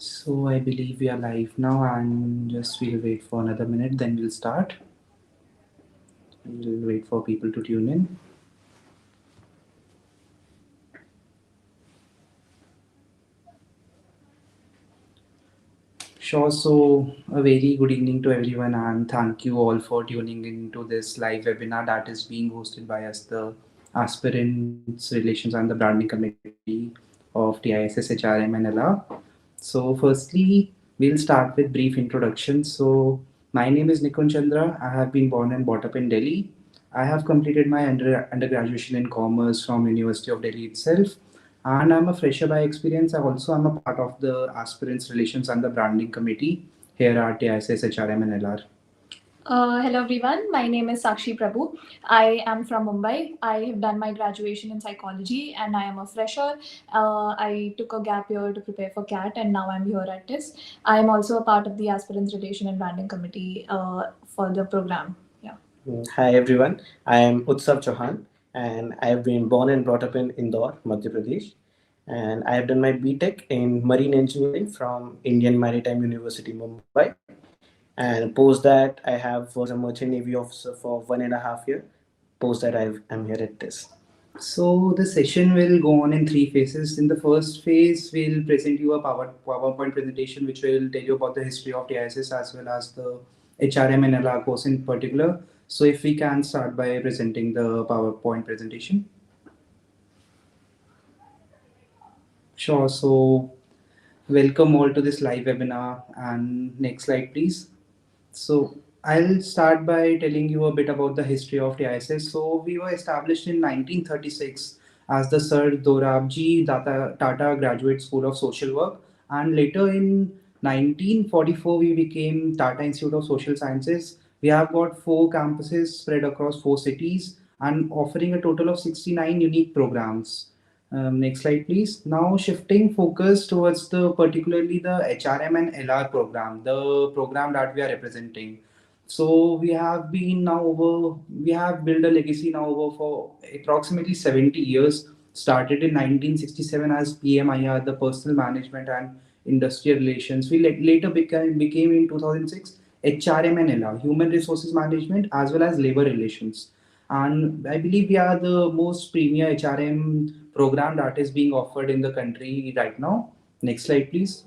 So I believe we are live now and just we'll wait for another minute, then we'll start. We'll wait for people to tune in. Sure, so a very good evening to everyone and thank you all for tuning into this live webinar that is being hosted by us, the Aspirants Relations and the Branding Committee of TISS HRM and LR. So, firstly, we'll start with brief introduction. So, my name is Nikunj Chandra. I have been born and brought up in Delhi. I have completed my undergraduation in commerce from University of Delhi itself, and I'm a fresher by experience. I also am a part of the Aspirants Relations and the Branding Committee here at TISS HRM and LR. Hello everyone, my name is Sakshi Prabhu. I am from Mumbai. I have done my graduation in psychology and I am a fresher. I took a gap year to prepare for CAT and now I'm here at TISS. I am also a part of the Aspirants Relation and Branding Committee for the program. Yeah. Hi everyone, I am Utsav Chouhan and I have been born and brought up in Indore, Madhya Pradesh. And I have done my BTech in Marine Engineering from Indian Maritime University, Mumbai. And post that, I have was a merchant navy officer for 1.5 years. Post that, I'm here at this. So the session will go on in three phases. In the first phase, we'll present you a PowerPoint presentation which will tell you about the history of TISS as well as the HRM and LR course in particular. So if we can start by presenting the PowerPoint presentation. Sure. So welcome all to this live webinar. And next slide, please. So I'll start by telling you a bit about the history of TISS. So we were established in 1936 as the Sir Dorabji Tata Graduate School of Social Work, and later in 1944 we became Tata Institute of Social Sciences. We have got four campuses spread across four cities and offering a total of 69 unique programs. Next slide, please. Now shifting focus towards the particularly the HRM and LR program, the program that we are representing. So we have built a legacy now over for approximately 70 years. Started in 1967 as PMIR, the Personal Management and Industrial Relations. We later became in 2006 HRM and LR, Human Resources Management as well as Labor Relations. And I believe we are the most premier HRM program that is being offered in the country right now. Next slide, please.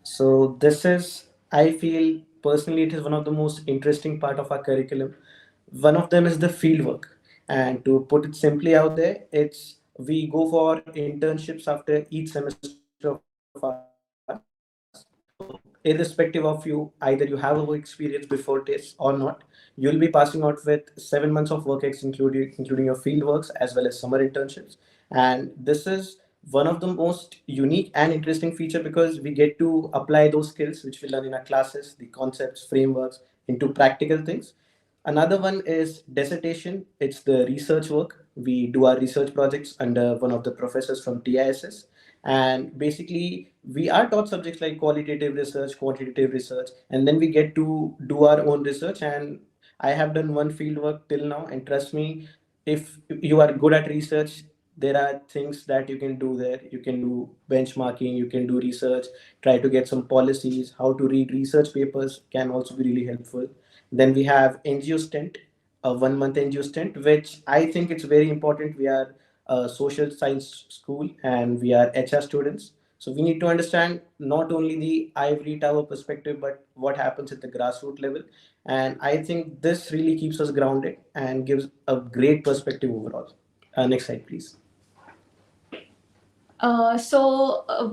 So this is, I feel personally, it is one of the most interesting part of our curriculum. One of them is the field work, and to put it simply out there, it's we go for internships after each semester of ours. So irrespective of you, either you have a work experience before TISS or not, you'll be passing out with 7 months of work ex including your field works as well as summer internships. And this is one of the most unique and interesting feature because we get to apply those skills which we learn in our classes, the concepts, frameworks into practical things. Another one is dissertation. It's the research work. We do our research projects under one of the professors from TISS. And basically, we are taught subjects like qualitative research, quantitative research, and then we get to do our own research. And I have done one field work till now, and trust me, if you are good at research, there are things that you can do there. You can do benchmarking, you can do research, try to get some policies, how to read research papers can also be really helpful. Then we have NGO stint, a 1 month NGO stint, which I think it's very important. We are a social science school and we are HR students. So we need to understand not only the ivory tower perspective, but what happens at the grassroots level. And I think this really keeps us grounded and gives a great perspective overall. Next slide, please.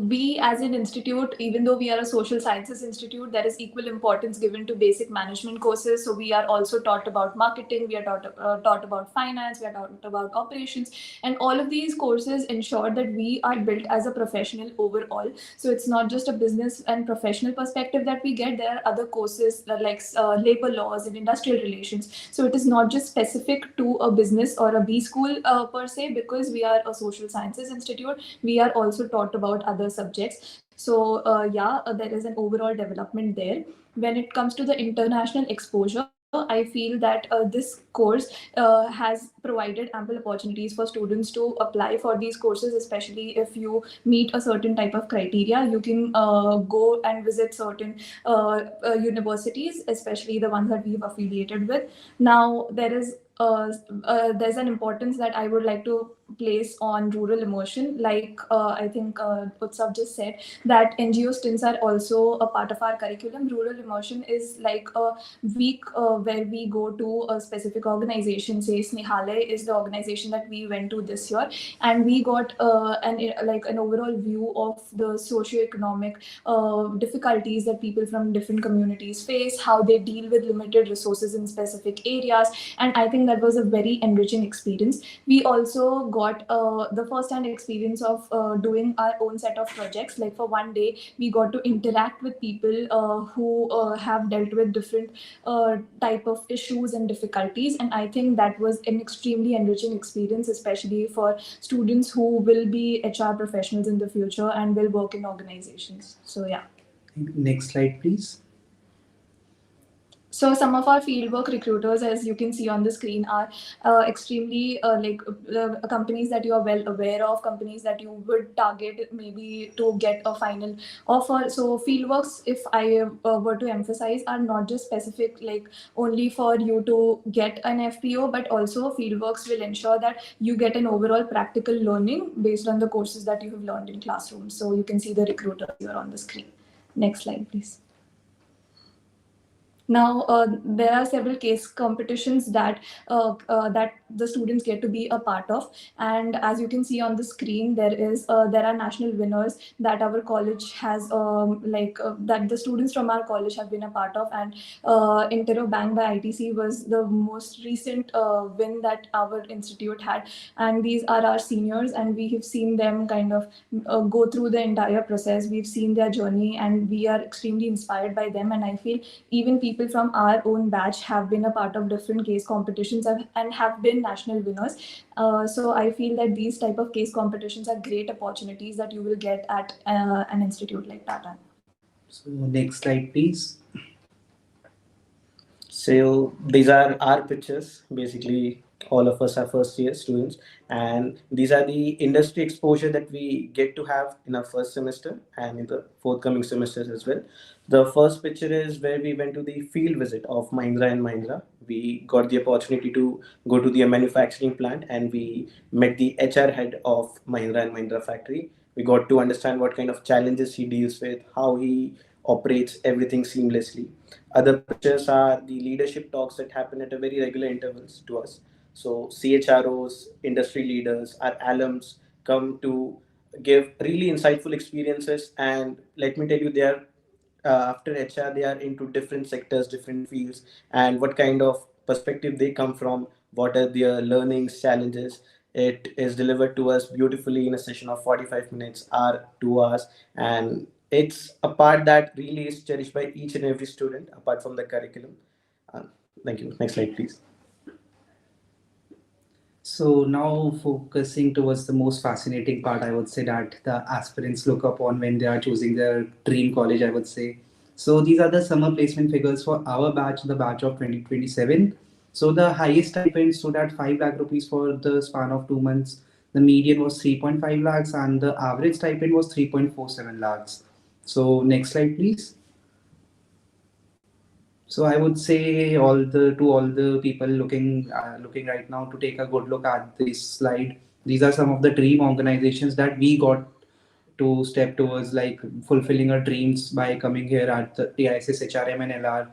We as an institute, even though we are a social sciences institute, there is equal importance given to basic management courses. So we are also taught about marketing, we are taught about finance, we are taught about operations, and all of these courses ensure that we are built as a professional overall. So it's not just a business and professional perspective that we get. There are other courses like labor laws and industrial relations. So it is not just specific to a business or a B school per se, because we are a social sciences institute. We are also taught about other subjects. So there is an overall development there. When it comes to the international exposure, future, I feel that this course has provided ample opportunities for students to apply for these courses, especially if you meet a certain type of criteria. You can go and visit certain universities, especially the ones that we've affiliated with. Now, there's an importance that I would like to place on rural immersion. Like I think Utsav just said, that NGO stints are also a part of our curriculum. Rural immersion is like a week where we go to a specific organization. Say Snehalay is the organization that we went to this year, and we got an overall view of the socio-economic difficulties that people from different communities face, how they deal with limited resources in specific areas, and I think that was a very enriching experience. We also got the first-hand experience of doing our own set of projects. Like for one day, we got to interact with people who have dealt with different type of issues and difficulties, and I think that was an extremely enriching experience, especially for students who will be HR professionals in the future and will work in organizations. So yeah. Next slide, please. So some of our fieldwork recruiters, as you can see on the screen, are extremely companies that you are well aware of, companies that you would target maybe to get a final offer. So fieldworks, if I were to emphasize, are not just specific like only for you to get an FPO, but also fieldworks will ensure that you get an overall practical learning based on the courses that you have learned in classrooms. So you can see the recruiters here on the screen. Next slide, please. Now, there are several case competitions that the students get to be a part of, and as you can see on the screen, there are national winners that our college has that the students from our college have been a part of, and Intero Bank by ITC was the most recent win that our institute had, and these are our seniors, and we have seen them kind of go through the entire process. We've seen their journey, and we are extremely inspired by them, and I feel even people from our own batch have been a part of different case competitions and have been national winners. So I feel that these type of case competitions are great opportunities that you will get at an institute like Tata. So next slide, please. So these are our pictures. Basically, all of us are first year students, and these are the industry exposure that we get to have in our first semester and in the forthcoming semesters as well. The first picture is where we went to the field visit of Mahindra and Mahindra. We got the opportunity to go to their manufacturing plant, and we met the HR head of Mahindra and Mahindra factory. We got to understand what kind of challenges he deals with, how he operates everything seamlessly. Other pictures are the leadership talks that happen at a very regular intervals to us. So CHROs, industry leaders, our alums come to give really insightful experiences. And let me tell you, they are after HR, they are into different sectors, different fields, and what kind of perspective they come from, what are their learnings, challenges. It is delivered to us beautifully in a session of 45 minutes, hour, 2 hours, and it's a part that really is cherished by each and every student apart from the curriculum. Uh, Thank you. Next slide, please. So now focusing towards the most fascinating part, I would say that the aspirants look upon when they are choosing their dream college, I would say. So these are the summer placement figures for our batch, the batch of 2027. So the highest stipend stood at 5 lakh rupees for the span of 2 months. The median was 3.5 lakhs and the average stipend was 3.47 lakhs. So next slide, please. So I would say all the people looking right now to take a good look at this slide. These are some of the dream organizations that we got to step towards, like fulfilling our dreams by coming here at the TISS HRM and LR,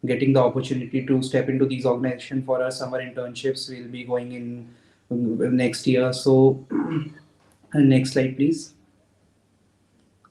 getting the opportunity to step into these organizations for our summer internships. We'll be going in next year. So next slide, please.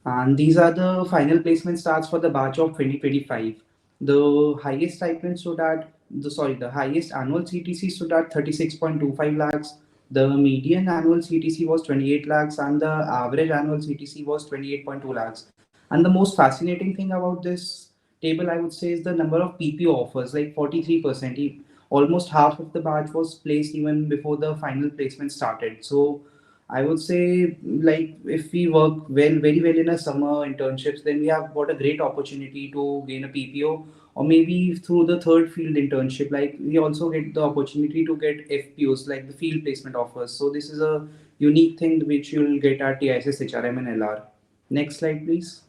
And these are the final placement starts for the batch of 2025. The highest stipend stood at the highest annual CTC stood at 36.25 lakhs. The median annual CTC was 28 lakhs, and the average annual CTC was 28.2 lakhs. And the most fascinating thing about this table, I would say, is the number of PPO offers, like 43%. Almost half of the batch was placed even before the final placement started. So I would say, like, if we work well, very well in a summer internships, then we have got a great opportunity to gain a PPO or maybe through the third field internship. Like we also get the opportunity to get FPOs, like the field placement offers. So this is a unique thing which you'll get at TISS HRM and LR. Next slide, please.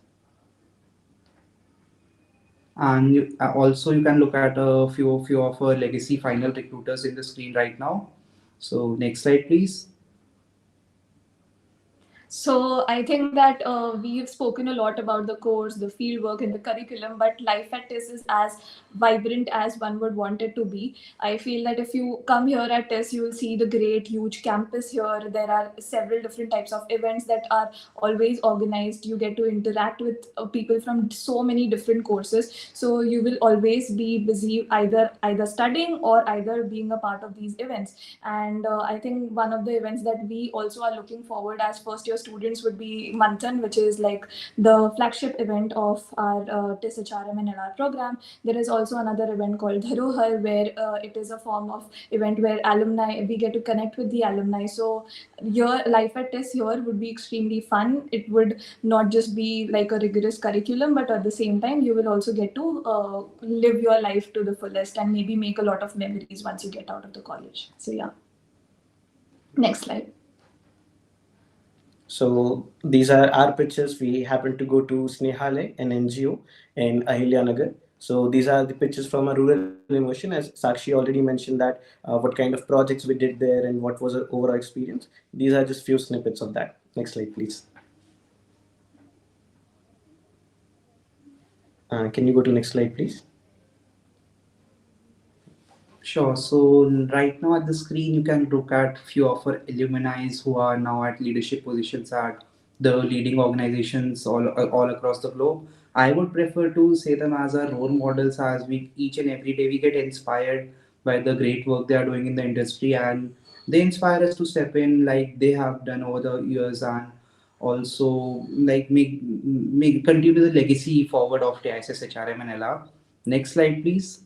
And also you can look at a few of our legacy final recruiters in the screen right now. So next slide, please. So I think that we've spoken a lot about the course, the fieldwork, and the curriculum, but life at TISS is as vibrant as one would want it to be. I feel that if you come here at TISS, you will see the great, huge campus here. There are several different types of events that are always organized. You get to interact with people from so many different courses. So you will always be busy either studying or either being a part of these events. And I think one of the events that we also are looking forward as first year students would be Manthan, which is like the flagship event of our TISS HRM and LR program. There is also another event called Dharohar, where it is a form of event where alumni, we get to connect with the alumni. So your life at TISS here would be extremely fun. It would not just be like a rigorous curriculum, but at the same time, you will also get to live your life to the fullest and maybe make a lot of memories once you get out of the college. So yeah. Next slide. So these are our pictures. We happen to go to Snehalay, an NGO in Ahilyanagar. So these are the pictures from a rural immersion, as Sakshi already mentioned that what kind of projects we did there and what was our overall experience. These are just few snippets of that. Next slide, please. Can you go to next slide, please? Sure. So right now at the screen, you can look at few of our alumni who are now at leadership positions at the leading organizations all across the globe. I would prefer to say them as our role models, as we each and every day we get inspired by the great work they are doing in the industry, and they inspire us to step in like they have done over the years, and also like make continue the legacy forward of the ISS HRM and LR. Next slide, please.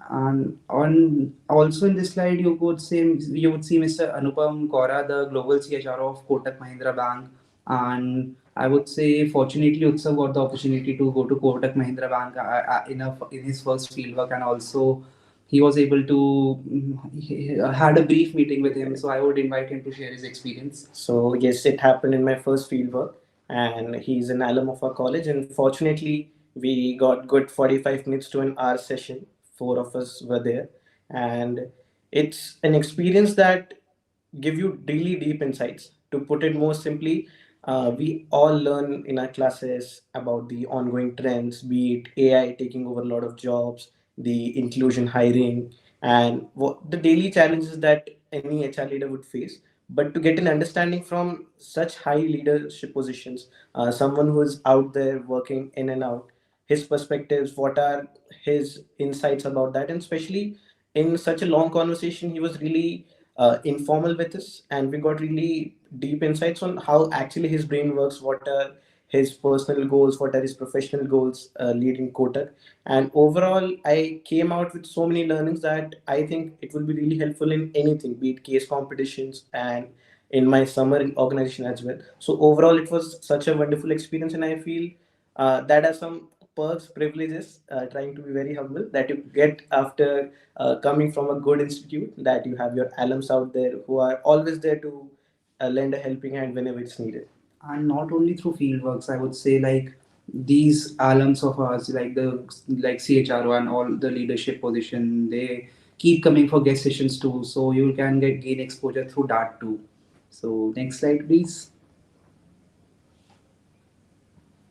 And on also in this slide, you would see Mr. Anupam Kaura, the global CHR of Kotak Mahindra Bank, and I would say fortunately Utsav got the opportunity to go to Kotak Mahindra Bank in his first fieldwork, and also he was able to he had a brief meeting with him. So I would invite him to share his experience. So yes, it happened in my first fieldwork, and he's an alum of our college. And fortunately, we got good 45 minutes to an hour session. Four of us were there, and it's an experience that give you really deep insights. To put it more simply, we all learn in our classes about the ongoing trends, be it AI taking over a lot of jobs, the inclusion hiring, and what the daily challenges that any HR leader would face. But to get an understanding from such high leadership positions, someone who is out there working in and out, his perspectives, what are his insights about that, and especially in such a long conversation, he was really informal with us, and we got really deep insights on how actually his brain works, what are his personal goals, what are his professional goals leading Kotak. And overall, I came out with so many learnings that I think it will be really helpful in anything, be it case competitions and in my summer organization as well. So overall, it was such a wonderful experience, and I feel that are some perks, privileges, trying to be very humble, that you get after coming from a good institute, that you have your alums out there who are always there to lend a helping hand whenever it's needed. And not only through fieldworks, I would say like these alums of ours, like CHRO and all the leadership position, they keep coming for guest sessions too, so you can gain exposure through that too. So next slide, please.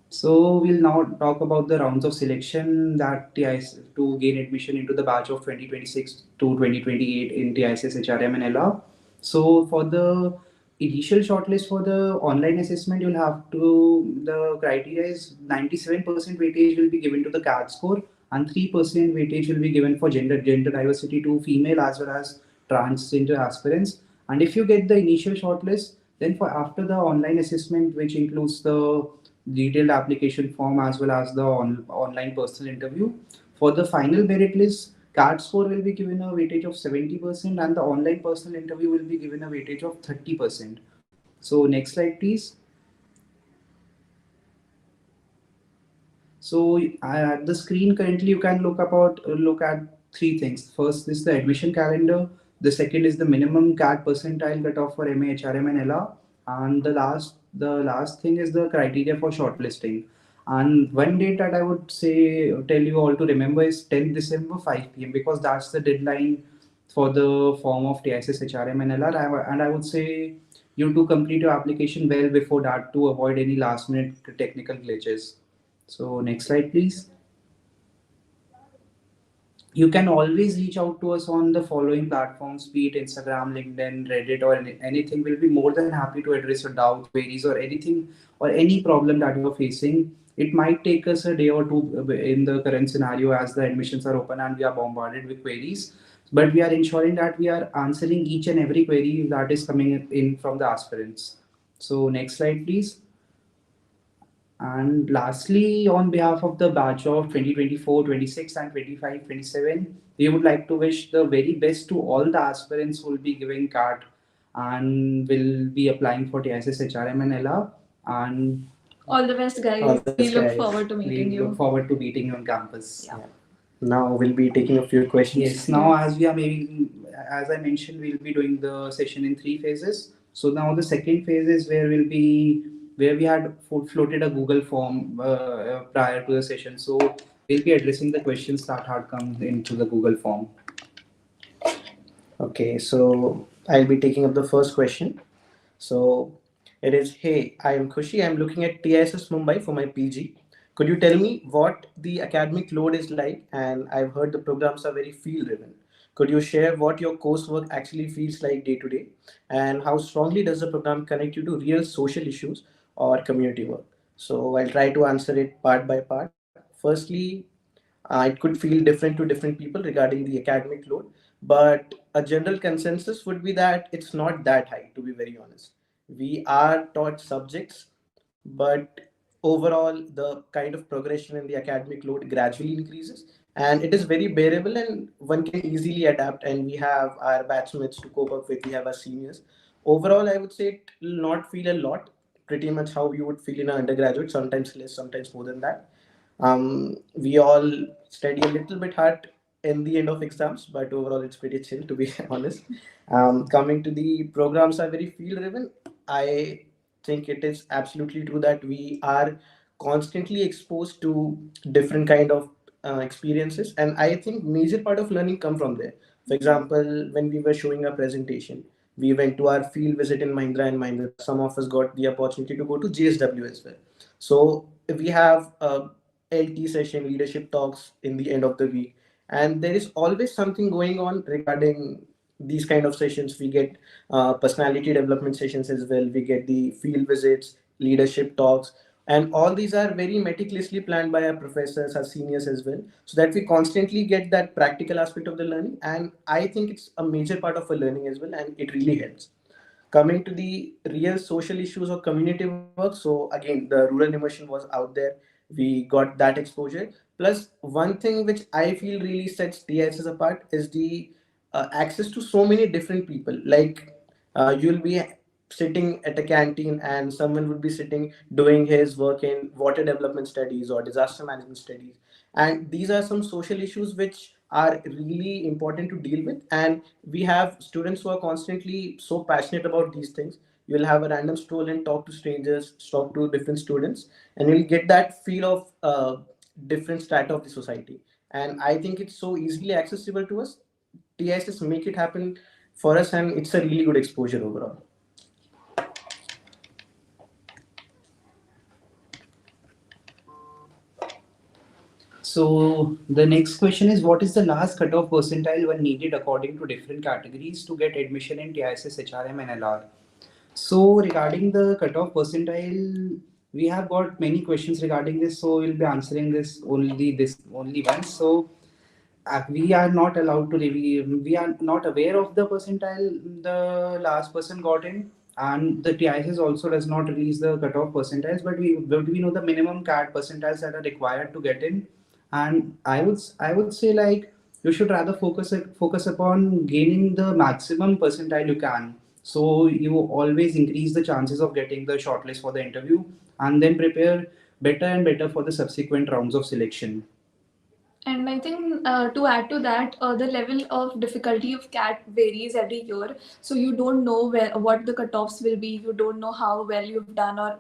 So we'll now talk about the rounds of selection that TIS to gain admission into the batch of 2026 to 2028 in TISS HRM and LR. So for the initial shortlist for the online assessment, you'll have to the criteria is 97% weightage will be given to the CAT score, and 3% weightage will be given for gender diversity to female as well as transgender aspirants. And if you get the initial shortlist, then for after the online assessment, which includes the detailed application form as well as the online personal interview. For the final merit list, CAT score will be given a weightage of 70%, and the online personal interview will be given a weightage of 30%. So next slide, please. So at the screen currently you can look at three things. First is the admission calendar. The second is the minimum CAT percentile cutoff for MA, HRM, and LR, and the last thing is the criteria for shortlisting. And one date that I would say tell you all to remember is 10th December 5 p.m. because that's the deadline for the form of TISS HRM and LR. And I would say you to complete your application well before that to avoid any last minute technical glitches. So next slide, please. You can always reach out to us on the following platforms, be it Instagram, LinkedIn, Reddit, or anything. We'll be more than happy to address your doubts, queries, or anything or any problem that you're facing. It might take us a day or two in the current scenario as the admissions are open and we are bombarded with queries. But we are ensuring that we are answering each and every query that is coming in from the aspirants. So next slide, please. And lastly, on behalf of the batch of 2024, 26, and 25, 27, we would like to wish the very best to all the aspirants who will be giving CAT and will be applying for TISS HRM and LR. And All the best, All guys. the We best, look guys. forward to meeting we look you. forward to meeting you on campus. Yeah. Yeah. Now we'll be taking a few questions. Yes, now as we are maybe, as I mentioned, we'll be doing the session in three phases. So now the second phase is where we had floated a Google form prior to the session. So we'll be addressing the questions that had come into the Google form. Okay, so I'll be taking up the first question. So it is, hey, I am Khushi. I'm looking at TISS Mumbai for my PG. Could you tell me what the academic load is like? And I've heard the programs are very field driven. Could you share what your coursework actually feels like day to day? And how strongly does the program connect you to real social issues or community work? So I'll try to answer it part by part. Firstly, it could feel different to different people regarding the academic load, but a general consensus would be that it's not that high, to be very honest. We are taught subjects, but overall, the kind of progression in the academic load gradually increases, and it is very bearable, and one can easily adapt. And we have our batchmates to cope up with, we have our seniors. Overall, I would say it will not feel a lot, pretty much how you would feel in an undergraduate, sometimes less, sometimes more than that. We all study a little bit hard in the end of exams, but overall it's pretty chill, to be honest. Coming to the programs are very field driven. I think it is absolutely true that we are constantly exposed to different kind of experiences, and I think major part of learning come from there. For example, when we were showing a presentation, we went to our field visit in Mahindra and Mahindra. Some of us got the opportunity to go to JSW as well. So we have LT session, leadership talks in the end of the week, and there is always something going on regarding these kind of sessions. We get personality development sessions as well. We get the field visits, leadership talks, and all these are very meticulously planned by our professors, our seniors as well, so that we constantly get that practical aspect of the learning. And I think it's a major part of our learning as well, and it really helps. Coming to the real social issues or community work, so again, the rural immersion was out there. We got that exposure. Plus, one thing which I feel really sets TISS apart is the access to so many different people. Like, you'll be sitting at a canteen and someone would be sitting doing his work in water development studies or disaster management studies, and these are some social issues which are really important to deal with. And we have students who are constantly so passionate about these things. You'll have a random stroll and talk to strangers, talk to different students, and you'll get that feel of different strata of the society. And I think it's so easily accessible to us. TISS make it happen for us, and it's a really good exposure overall. So the next question is, what is the last cutoff percentile when needed according to different categories to get admission in TISS HRM and LR? So regarding the cutoff percentile, we have got many questions regarding this. So we'll be answering this only once. So we are not allowed to reveal. We are not aware of the percentile the last person got in, and the TISS also does not release the cutoff percentiles. But we know the minimum CAT percentiles that are required to get in, and I would say like you should rather focus upon gaining the maximum percentile you can. So you always increase the chances of getting the shortlist for the interview, and then prepare better and better for the subsequent rounds of selection. And I think to add to that, the level of difficulty of CAT varies every year. So you don't know what the cutoffs will be. You don't know how well you've done, or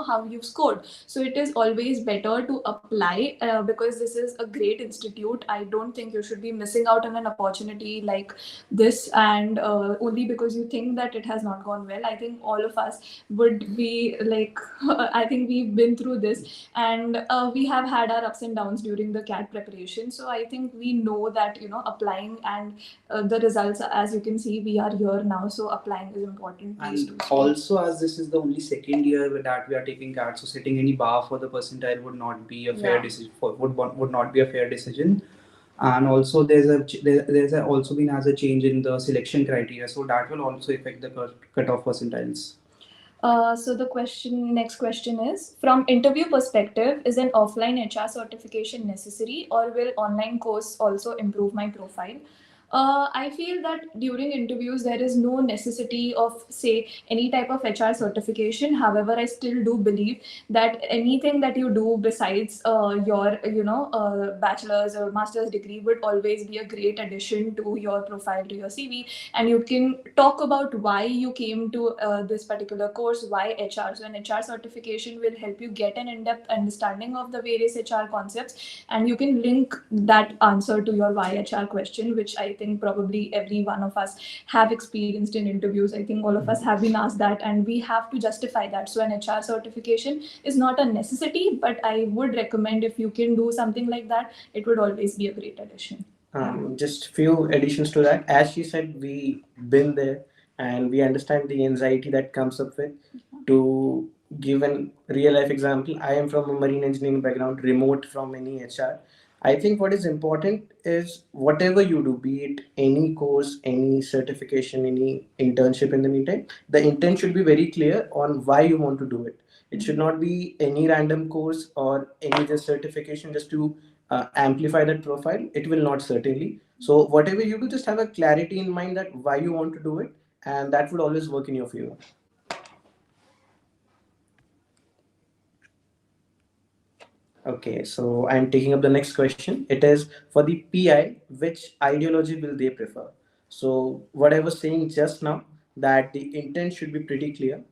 how you've scored. So it is always better to apply because this is a great institute. I don't think you should be missing out on an opportunity like this, and only because you think that it has not gone well. I think all of us would be like, I think we've been through this, and we have had our ups and downs during the CAT preparation. So I think we know that applying, and the results, as you can see, we are here now. So applying is important. Please And do so. also, as this is the only second year that we are taking CAT, so setting any bar for the percentile would not be a fair decision. Would not be a fair decision. And also, there's also been as a change in the selection criteria, so that will also affect the cutoff percentiles. So the next question is, from interview perspective, is an offline HR certification necessary, or will online course also improve my profile? I feel that during interviews there is no necessity of, say, any type of HR certification. However, I still do believe that anything that you do besides your bachelor's or master's degree would always be a great addition to your profile, to your CV, and you can talk about why you came to this particular course, why HR. So an HR certification will help you get an in-depth understanding of the various HR concepts, and you can link that answer to your why HR question, which I think probably every one of us have experienced in interviews. I think all of us have been asked that, and we have to justify that. So an HR certification is not a necessity, but I would recommend, if you can do something like that, it would always be a great addition. Just few additions to that. As she said, we been there and we understand the anxiety that comes up with. To give an real life example, I am from a marine engineering background, remote from any HR. I think what is important is whatever you do, be it any course, any certification, any internship in the meantime, the intent should be very clear on why you want to do it. It should not be any random course or any just certification just to amplify that profile. It will not, certainly. So whatever you do, just have a clarity in mind that why you want to do it, and that would always work in your favor. Okay, so I'm taking up the next question. It is for the PI, which ideology will they prefer? So, what I was saying just now, that the intent should be pretty clear,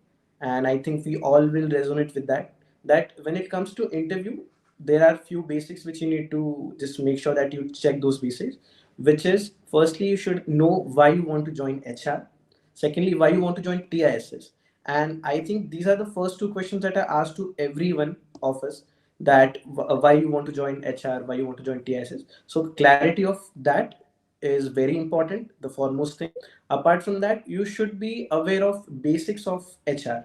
and I think we all will resonate with that. That when it comes to interview, there are few basics which you need to just make sure that you check those basics, which is firstly, you should know why you want to join HR. Secondly, why you want to join TISS. And I think these are the first two questions that are asked to everyone of us, that why you want to join HR, why you want to join TISS. So clarity of that is very important, the foremost thing. Apart from that, you should be aware of basics of HR.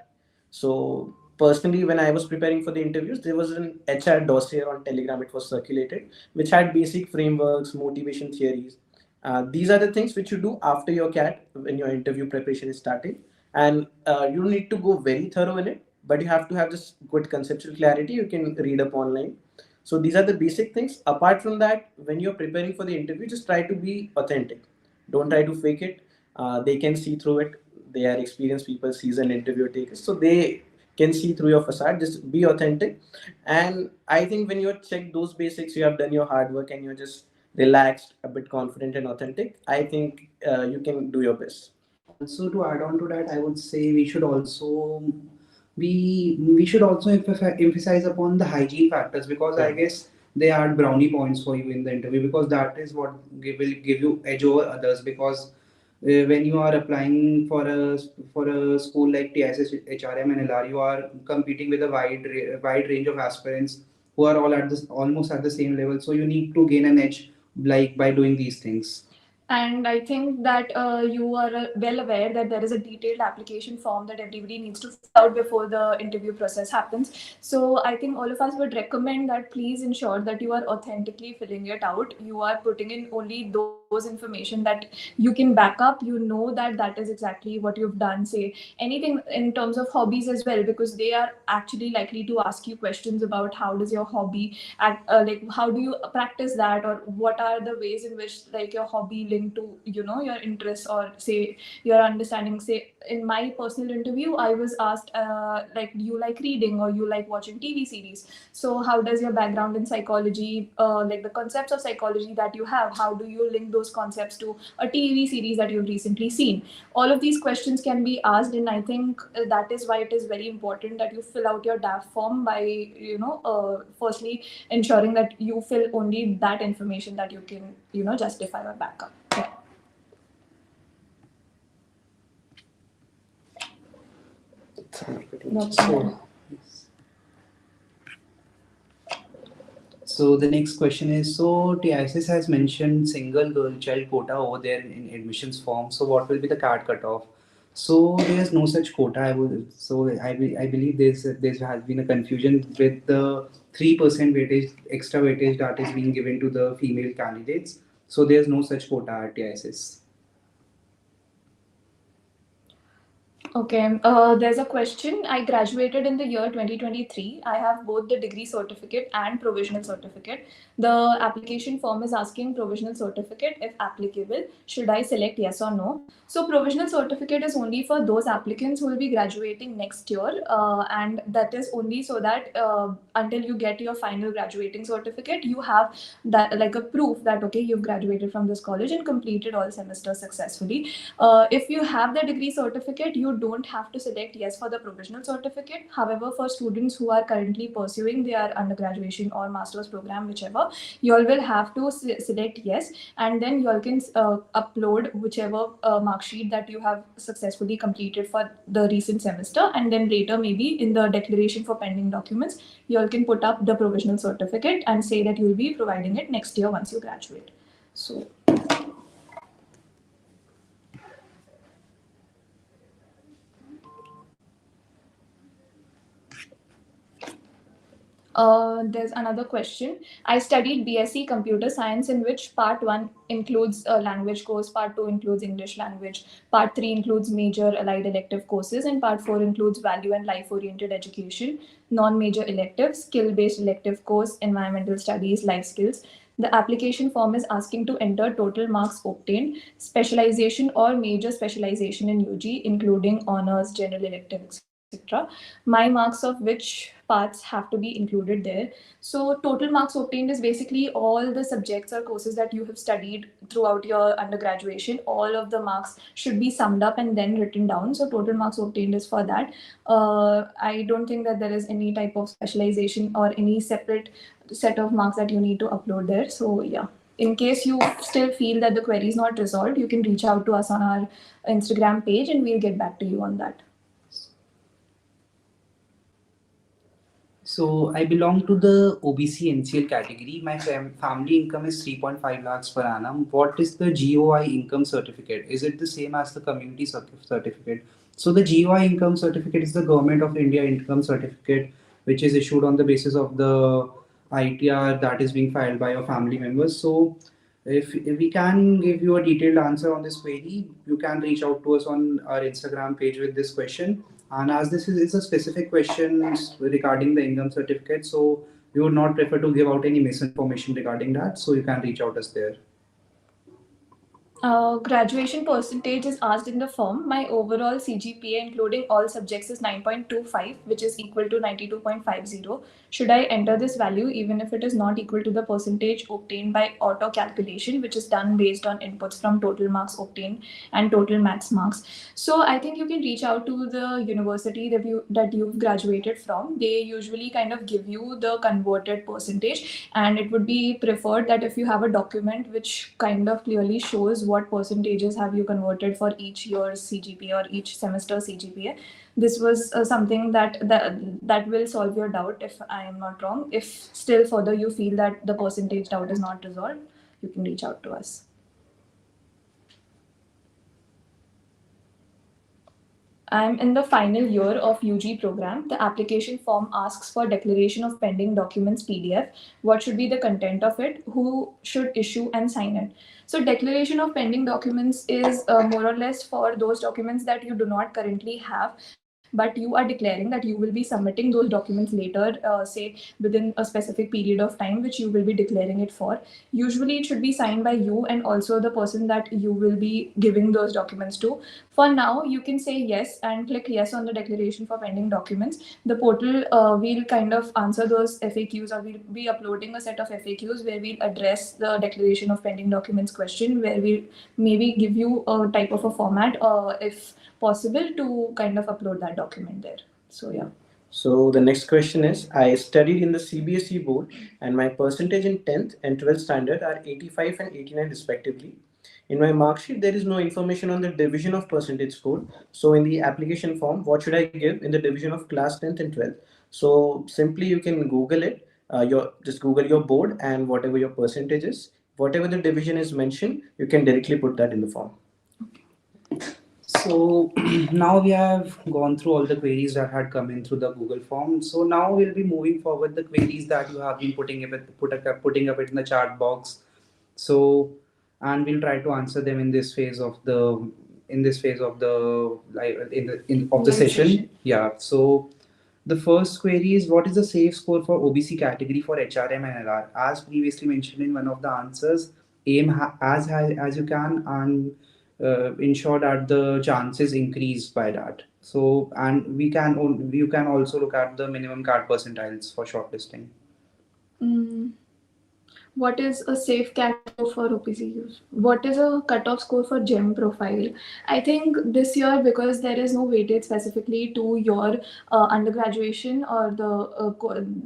So personally, when I was preparing for the interviews, there was an HR dossier on Telegram, it was circulated, which had basic frameworks, motivation theories. These are the things which you do after your CAT when your interview preparation is starting, and you need to go very thorough in it, but you have to have this good conceptual clarity. You can read up online. So these are the basic things. Apart from that, when you're preparing for the interview, just try to be authentic. Don't try to fake it. They can see through it. They are experienced people, seasoned interview takers, so they can see through your facade. Just be authentic. And I think when you check those basics, you have done your hard work and you're just relaxed, a bit confident and authentic, I think you can do your best. Also, to add on to that, I would say we should also emphasize upon the hygiene factors, because I guess they add brownie points for you in the interview, because that is what will give you edge over others. Because when you are applying for a school like TISS HRM and LR, you are competing with a wide range of aspirants who are all at this almost at the same level. So you need to gain an edge like by doing these things. And I think that you are well aware that there is a detailed application form that everybody needs to fill out before the interview process happens. So I think all of us would recommend that please ensure that you are authentically filling it out. You are putting in only those those information that you can back up, you know that that is exactly what you've done. Say anything in terms of hobbies as well, because they are actually likely to ask you questions about how does your hobby act, like how do you practice that, or what are the ways in which like your hobby linked to your interests, or say your understanding. Say in my personal interview, I was asked like, do you like reading or you like watching TV series? So how does your background in psychology, like the concepts of psychology that you have, how do you link those concepts to a TV series that you've recently seen? All of these questions can be asked, and I think that is why it is very important that you fill out your DAF form by firstly ensuring that you fill only that information that you can justify or back up. Yeah. That's So, so the next question is, so TISS has mentioned single girl child quota over there in admissions form. So what will be the card cutoff? So there's no such quota. I believe there has been a confusion with the 3% weightage, extra weightage that is being given to the female candidates. So there's no such quota at TISS. Okay, there's a question. I graduated in the year 2023. I have both the degree certificate and provisional certificate. The application form is asking provisional certificate if applicable. Should I select yes or no? So provisional certificate is only for those applicants who will be graduating next year, and that is only so that until you get your final graduating certificate, you have that like a proof that okay, you've graduated from this college and completed all semesters successfully. If you have the degree certificate, you don't have to select yes for the provisional certificate. However, for students who are currently pursuing their undergraduation or master's program, whichever, you all will have to select yes, and then you all can upload whichever mark sheet that you have successfully completed for the recent semester, and then later maybe in the declaration for pending documents, you all can put up the provisional certificate and say that you will be providing it next year once you graduate. So there's another question. I studied BSc Computer Science, in which Part 1 includes a language course, Part 2 includes English language, Part 3 includes major allied elective courses, and Part 4 includes value and life-oriented education, non-major electives, skill-based elective course, environmental studies, life skills. The application form is asking to enter total marks obtained, specialization or major specialization in UG, including honors, general elective, etc. My marks of which parts have to be included there. So total marks obtained is basically all the subjects or courses that you have studied throughout your undergraduation. All of the marks should be summed up and then written down. So total marks obtained is for that. I don't think that there is any type of specialization or any separate set of marks that you need to upload there. So yeah. In case you still feel that the query is not resolved, you can reach out to us on our Instagram page and we'll get back to you on that. So I belong to the OBC NCL category. My family income is 3.5 lakhs per annum. What is the GOI income certificate? Is it the same as the community certificate? So the GOI income certificate is the Government of India income certificate, which is issued on the basis of the ITR that is being filed by your family members. So if we can give you a detailed answer on this query, you can reach out to us on our Instagram page with this question. And as this is a specific question regarding the income certificate, so we would not prefer to give out any misinformation regarding that. So you can reach out us there. Graduation percentage is asked in the form. My overall CGPA, including all subjects, is 9.25, which is equal to 92.50. Should I enter this value even if it is not equal to the percentage obtained by auto calculation, which is done based on inputs from total marks obtained and total max marks? So I think you can reach out to the university that you've graduated from. They usually kind of give you the converted percentage, and it would be preferred that if you have a document which kind of clearly shows what percentages have you converted for each year's CGPA or each semester CGPA. This was something that will solve your doubt, if I am not wrong. If still further you feel that the percentage doubt is not resolved, you can reach out to us. I'm in the final year of UG program. The application form asks for declaration of pending documents PDF. What should be the content of it? Who should issue and sign it? So declaration of pending documents is more or less for those documents that you do not currently have, but you are declaring that you will be submitting those documents later, say within a specific period of time, which you will be declaring it for. Usually it should be signed by you and also the person that you will be giving those documents to. For now, you can say yes and click yes on the declaration for pending documents. The portal will kind of answer those FAQs, or we'll be uploading a set of FAQs where we'll address the declaration of pending documents question, where we'll maybe give you a type of a format, if possible, to kind of upload that document there. So yeah. So the next question is, I studied in the CBSE board and my percentage in 10th and 12th standard are 85 and 89 respectively. In my mark sheet, there is no information on the division of percentage score. So in the application form, what should I give in the division of class 10th and 12th? So simply you can Google it. Just Google your board and whatever your percentage is, whatever the division is mentioned, you can directly put that in the form. So now we have gone through all the queries that had come in through the Google form. So now we'll be moving forward the queries that you have been putting up it in the chat box. So, and we'll try to answer them in this phase of the of the Live session. session. Yeah. So the first query is, what is the safe score for OBC category for HRM and LR? As previously mentioned in one of the answers, aim as high as you can and ensure that the chances increase by that. So, and you can also look at the minimum card percentiles for shortlisting. Mm. What is a safe cat score for OPC use? What is a cutoff score for GEM profile? I think this year, because there is no weightage specifically to your undergraduation or the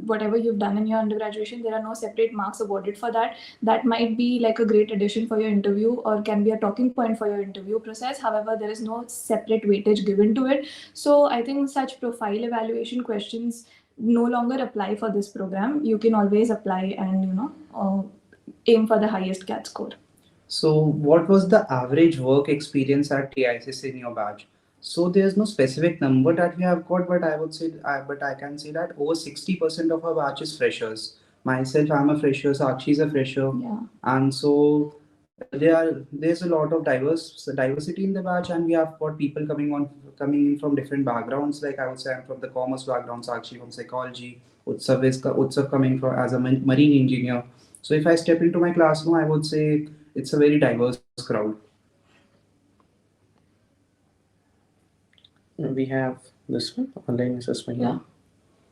whatever you've done in your undergraduation, there are no separate marks awarded for that. That might be like a great addition for your interview or can be a talking point for your interview process. However, there is no separate weightage given to it. So I think such profile evaluation questions no longer apply for this program. You can always apply and aim for the highest CAT score. So, what was the average work experience at TISS in your batch? So, there's no specific number that we have got, but but I can say that over 60% of our batch is freshers. Myself, I'm a fresher. Sakshi is a fresher, Yeah. and so there's a lot of diversity in the batch, and we have got people coming in from different backgrounds. Like I would say, I'm from the commerce background, Sakshi from psychology, Utsav coming from as a marine engineer. So if I step into my classroom, I would say it's a very diverse crowd. We have this one, online assessment. Yeah.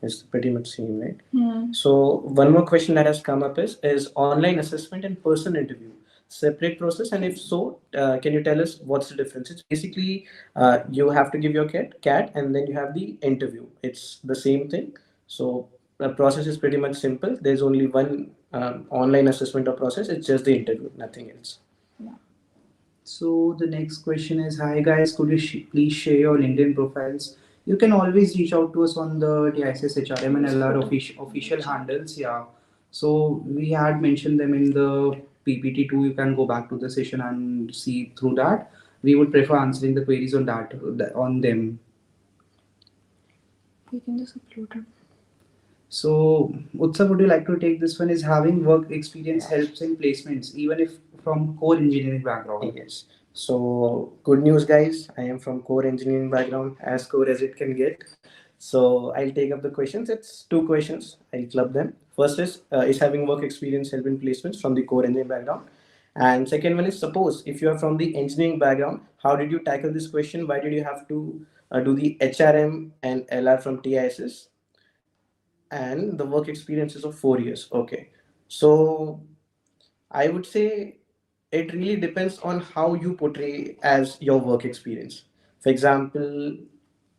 It's pretty much same, right? Hmm. So one more question that has come up is online assessment and person interview separate process? And if so, can you tell us what's the difference? It's basically you have to give your cat and then you have the interview. It's the same thing. So the process is pretty much simple. There's only one online assessment or process. It's just the interview, nothing else. So the next question is, hi guys, could you please share your LinkedIn profiles? You can always reach out to us on the TISS HRM and LR official handles. Yeah. So we had mentioned them in the PPT too. You can go back to the session and see through that. We would prefer answering the queries on on them. You can just upload it. So, Utsav, would you like to take this one? Is having work experience helps in placements, even if from core engineering background? Yes. So good news, guys. I am from core engineering background, as core as it can get. So I'll take up the questions. It's two questions. I'll club them. First is having work experience help in placements from the core engineering background? And second one is, suppose if you are from the engineering background, how did you tackle this question? Why did you have to do the HRM and LR from TISS? And the work experience is of 4 years. Okay. So I would say it really depends on how you portray as your work experience. For example,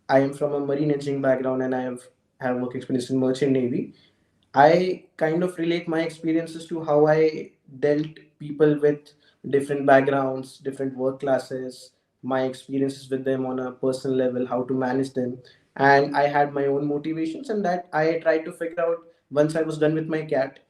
I am from a marine engineering background and I have work experience in merchant navy. I kind of relate my experiences to how I dealt people with different backgrounds, different work classes, my experiences with them on a personal level, how to manage them. And I had my own motivations, and that I tried to figure out once I was done with my cat.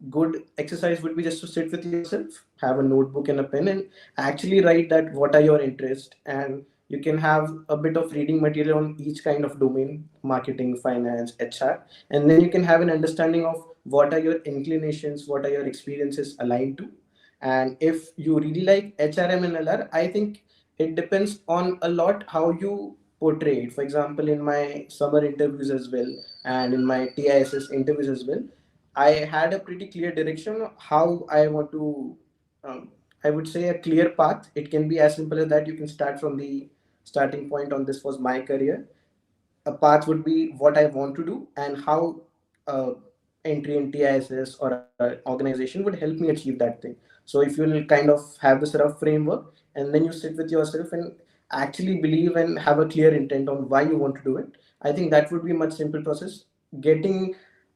Good exercise would be just to sit with yourself, have a notebook and a pen, and actually write that what are your interests and You can have a bit of reading material on each kind of domain, marketing, finance, HR, and then you can have an understanding of what are your inclinations, what are your experiences aligned to. And if you really like HRM and LR, I think it depends on a lot how you portray it. For example, in my summer interviews as well, and in my TISS interviews as well, I had a pretty clear direction of how I want to, I would say, a clear path. It can be as simple as that. You can start from the starting point on this was my career. A path would be what I want to do and how entry in TISS or a organization would help me achieve that thing. So if you'll kind of have this rough framework and then you sit with yourself and actually believe and have a clear intent on why you want to do it, I think that would be a much simple process. Getting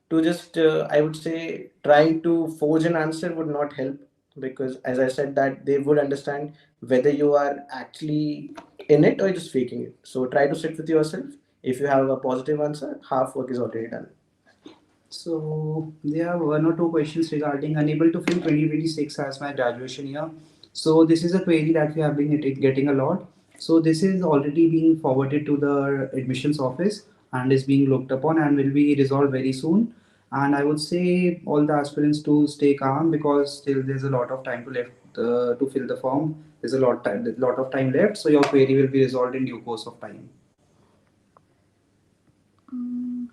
to just I would say trying to forge an answer would not help, because as I said that they would understand whether you are actually in it or just faking it. So try to sit with yourself. If you have a positive answer, half work is already done. So there are one or two questions regarding unable to fill 2026 as my graduation year. So this is a query that we have been getting a lot. So this is already being forwarded to the admissions office and is being looked upon and will be resolved very soon. And I would say all the aspirants to stay calm because still there's a lot of time to left to fill the form. There's lot of time left. So your query will be resolved in due course of time. Mm,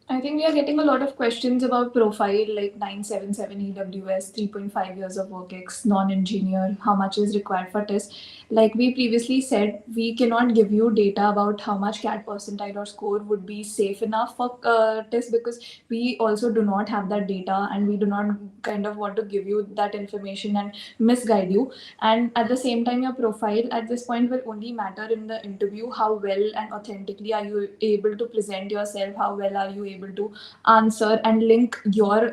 I think we are getting a lot of questions about profile like 977 EWS, 3.5 years of work ex, non-engineer, how much is required for test. Like we previously said, we cannot give you data about how much CAT percentile or score would be safe enough for test, because we also do not have that data and we do not kind of want to give you that information and misguide you. And at the same time, your profile at this point will only matter in the interview. How well and authentically are you able to present yourself? How well are you able to answer and link your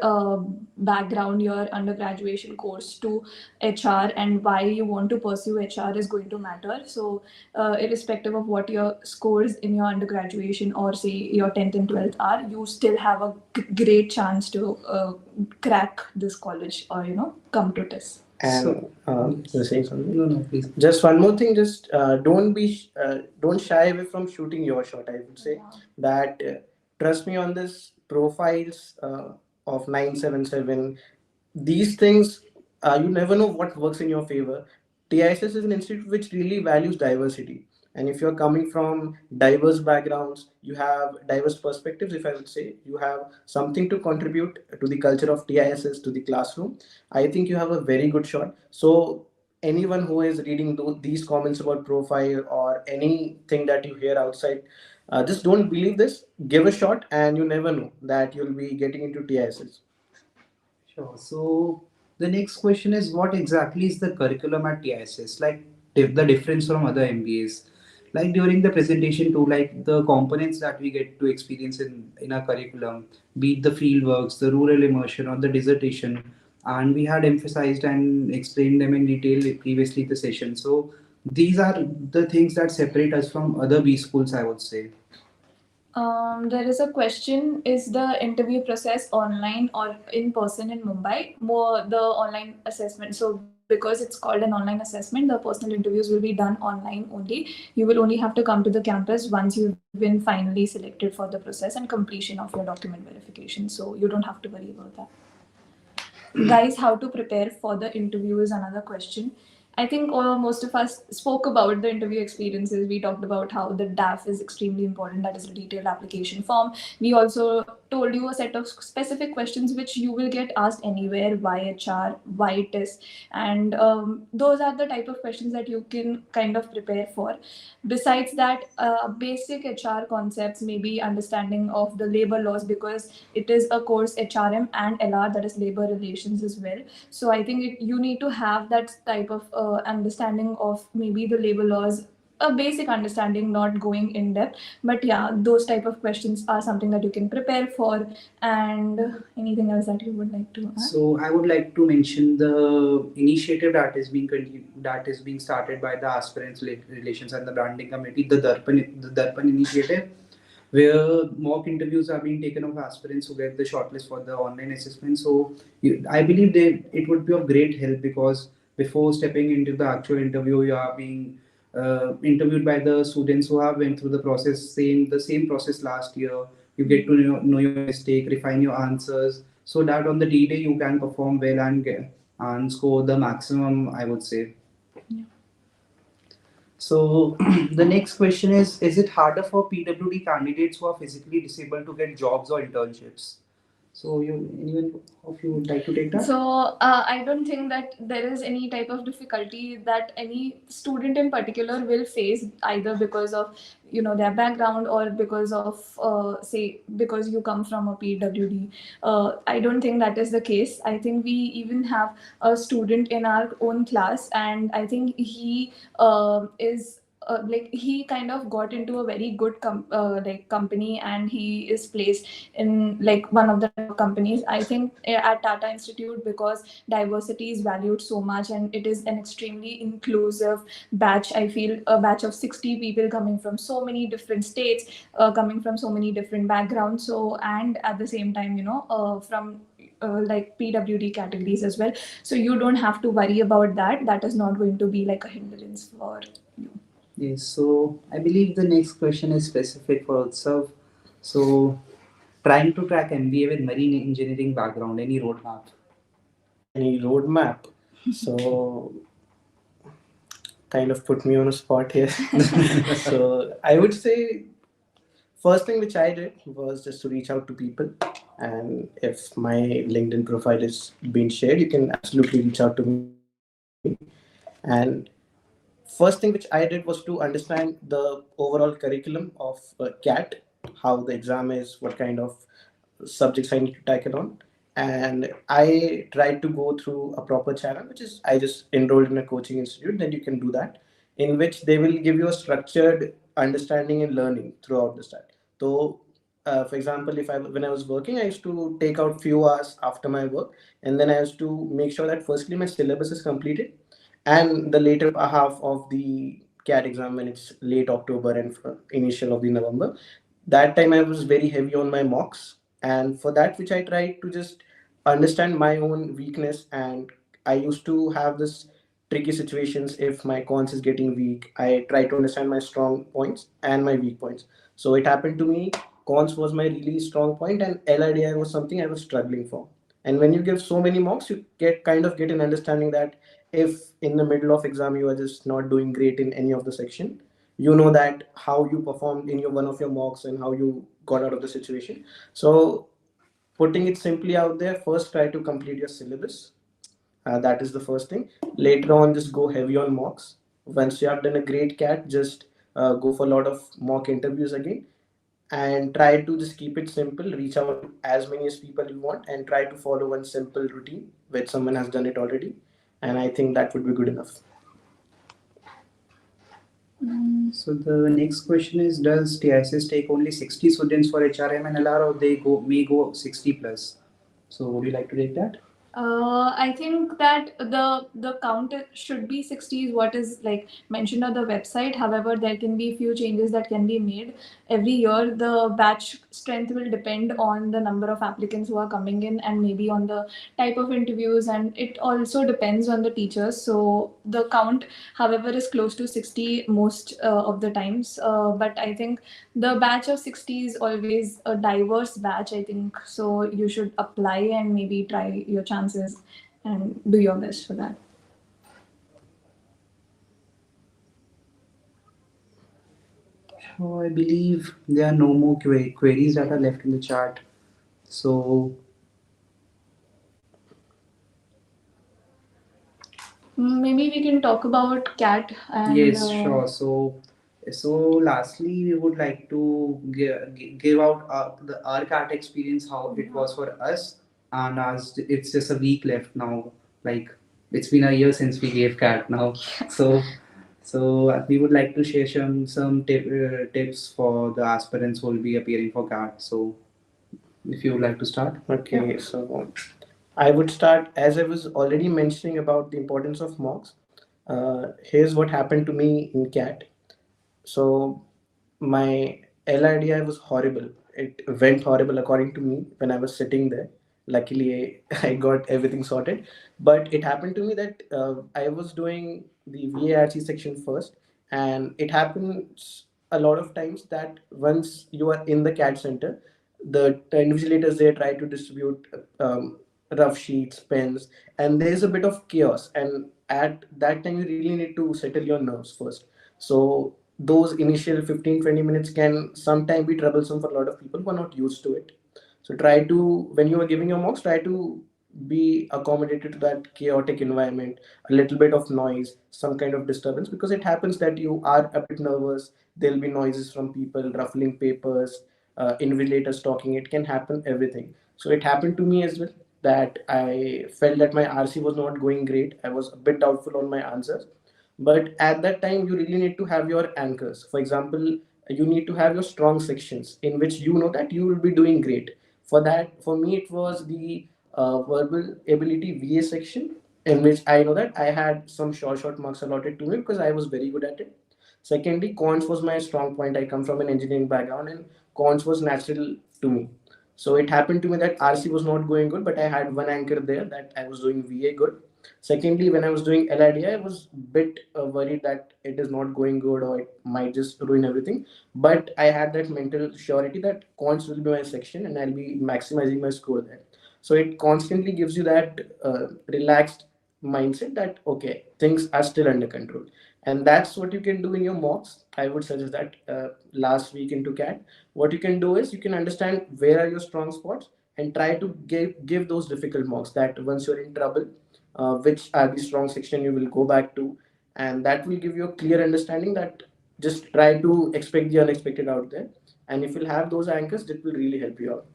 background, your undergraduation course to HR, and why you want to pursue HR is going to matter. So, irrespective of what your scores in your undergraduation or say your 10th and 12th are, you still have a great chance to crack this college or come to TISS. And So, you're saying something? no, no, please. Just one more thing. Just don't shy away from shooting your shot. I would say that trust me on this. Profiles of 977. These things, you never know what works in your favor. TISS is an institute which really values diversity. And if you're coming from diverse backgrounds, you have diverse perspectives, if I would say, you have something to contribute to the culture of TISS, to the classroom, I think you have a very good shot. So anyone who is reading these comments about profile or anything that you hear outside, just don't believe this. Give a shot, and you never know that you'll be getting into TISS. Sure. So the next question is what exactly is the curriculum at TISS? Like the difference from other MBAs. Like during the presentation too, like the components that we get to experience in our curriculum, be it the field works, the rural immersion or the dissertation, and we had emphasized and explained them in detail previously the session. So these are the things that separate us from other B schools, I would say. There is a question: is the interview process online or in person in Mumbai? More the online assessment. So because it's called an online assessment, the personal interviews will be done online only. You will only have to come to the campus once you've been finally selected for the process and completion of your document verification. So you don't have to worry about that. Guys, how to prepare for the interview is another question. I think most of us spoke about the interview experiences. We talked about how the DAF is extremely important, that is the detailed application form. We also told you a set of specific questions which you will get asked anywhere: why HR, why TISS, and those are the type of questions that you can kind of prepare for. Besides that, basic HR concepts, maybe understanding of the labor laws, because it is a course HRM and LR, that is labor relations as well. So I think you need to have that type of understanding of maybe the labor laws, a basic understanding, not going in depth. But yeah, those type of questions are something that you can prepare for. And anything else that you would like to add? So I would like to mention the initiative that is being started by the Aspirants Relations and the Branding Committee, the Darpan initiative, where mock interviews are being taken of aspirants who get the shortlist for the online assessment. So I believe it would be of great help because before stepping into the actual interview, you are being interviewed by the students who have went through the same process last year. You get to know your mistake, refine your answers, so that on the D-Day you can perform well and score the maximum, I would say. Yeah. So the next question is it harder for PWD candidates who are physically disabled to get jobs or internships? So anyone of you would like to take that? So I don't think that there is any type of difficulty that any student in particular will face, either because of their background or because of say because you come from a PWD. I don't think that is the case. I think we even have a student in our own class, and I think he is. Like he kind of got into a very good company, and he is placed in like one of the top companies. I think at Tata Institute, because diversity is valued so much and it is an extremely inclusive batch. I feel a batch of 60 people coming from so many different states, coming from so many different backgrounds. So and at the same time, from like PWD categories as well. So you don't have to worry about that. That is not going to be like a hindrance for you. Yes, so I believe the next question is specific for Utsav. So, trying to track MBA with marine engineering background, any roadmap? Any roadmap? So kind of put me on a spot here. So I would say first thing which I did was just to reach out to people, and if my LinkedIn profile is being shared, you can absolutely reach out to me. And first thing which I did was to understand the overall curriculum of CAT, how the exam is, what kind of subjects I need to tackle on. And I tried to go through a proper channel, which is I just enrolled in a coaching institute. Then you can do that, in which they will give you a structured understanding and learning throughout the start. So, for example, if I when I was working, I used to take out few hours after my work, and then I used to make sure that firstly my syllabus is completed, and the later half of the CAT exam when it's late October and initial of the November, that time I was very heavy on my mocks, and for that which I tried to just understand my own weakness, and I used to have this tricky situations. If my cons is getting weak, I try to understand my strong points and my weak points. So it happened to me, cons was my really strong point and LIDI was something I was struggling for. And when you give so many mocks, you get an understanding that if in the middle of exam you are just not doing great in any of the section, you know that how you performed in your one of your mocks and how you got out of the situation. So putting it simply out there, first try to complete your syllabus. That is the first thing. Later on, just go heavy on mocks. Once you have done a great CAT, just go for a lot of mock interviews again, and try to just keep it simple. Reach out to as many as people you want, and try to follow one simple routine which someone has done it already. And I think that would be good enough. So the next question is: does TISS take only 60 students for HRM and LR, or they may go 60 plus? So would you like to take that? I think that the count should be 60 is what is like mentioned on the website. However, there can be few changes that can be made every year. The batch strength will depend on the number of applicants who are coming in, and maybe on the type of interviews, and it also depends on the teachers. So the count, however, is close to 60 most of the times. But I think the batch of 60 is always a diverse batch, I think. So you should apply and maybe try your chances and do your best for that. So I believe there are no more queries that are left in the chat. So Maybe we can talk about CAT and yes, sure. So lastly, we would like to give out our CAT experience, how it was for us, and as it's just a week left now. Like it's been a year since we gave CAT now. So we would like to share some tips for the aspirants who will be appearing for CAT. So if you would like to start. Okay, so I would start as I was already mentioning about the importance of mocks. Here's what happened to me in CAT. So my LIDI was horrible. It went horrible according to me when I was sitting there. Luckily, I got everything sorted. But it happened to me that I was doing the VARC section first, And it happens a lot of times that once you are in the CAD center, the invigilators there try to distribute rough sheets, pens, and there's a bit of chaos. And at that time, you really need to settle your nerves first. So those initial 15-20 minutes can sometimes be troublesome for a lot of people who are not used to it. So try to, when you are giving your mocks, try to be accommodated to that chaotic environment, a little bit of noise, some kind of disturbance, because it happens that you are a bit nervous. There'll be noises from people, ruffling papers, invigilators talking. It can happen, everything. So it happened to me as well, that I felt that my RC was not going great. I was a bit doubtful on my answers. But at that time, you really need to have your anchors. For example, you need to have your strong sections in which you know that you will be doing great. For that, for me, it was the verbal ability VA section, in which I know that I had some short marks allotted to me because I was very good at it. Secondly, quants was my strong point. I come from an engineering background, and quants was natural to me. So it happened to me that RC was not going good, but I had one anchor there that I was doing VA good. Secondly, when I was doing LIDI, I was a bit worried that it is not going good or it might just ruin everything. But I had that mental surety that quants will be my section and I'll be maximizing my score there. So it constantly gives you that relaxed mindset that, okay, things are still under control. And that's what you can do in your mocks. I would suggest that last week into CAT, what you can do is you can understand where are your strong spots and try to give those difficult mocks that once you're in trouble, which are the strong section you will go back to, and that will give you a clear understanding that just try to expect the unexpected out there, and if you'll have those anchors, that will really help you out.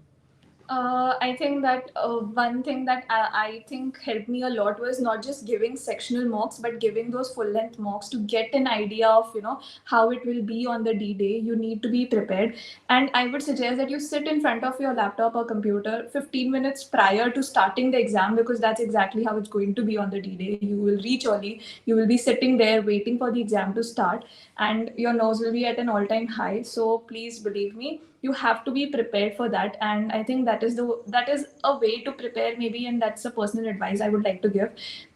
I think that one thing that I think helped me a lot was not just giving sectional mocks, but giving those full length mocks to get an idea of how it will be on the D day. You need to be prepared, and I would suggest that you sit in front of your laptop or computer 15 minutes prior to starting the exam, because that's exactly how it's going to be on the D day. You will reach early. You will be sitting there waiting for the exam to start, and your nerves will be at an all time high. So please believe me, you have to be prepared for that. And I think that is a way to prepare maybe, and that's a personal advice I would like to give.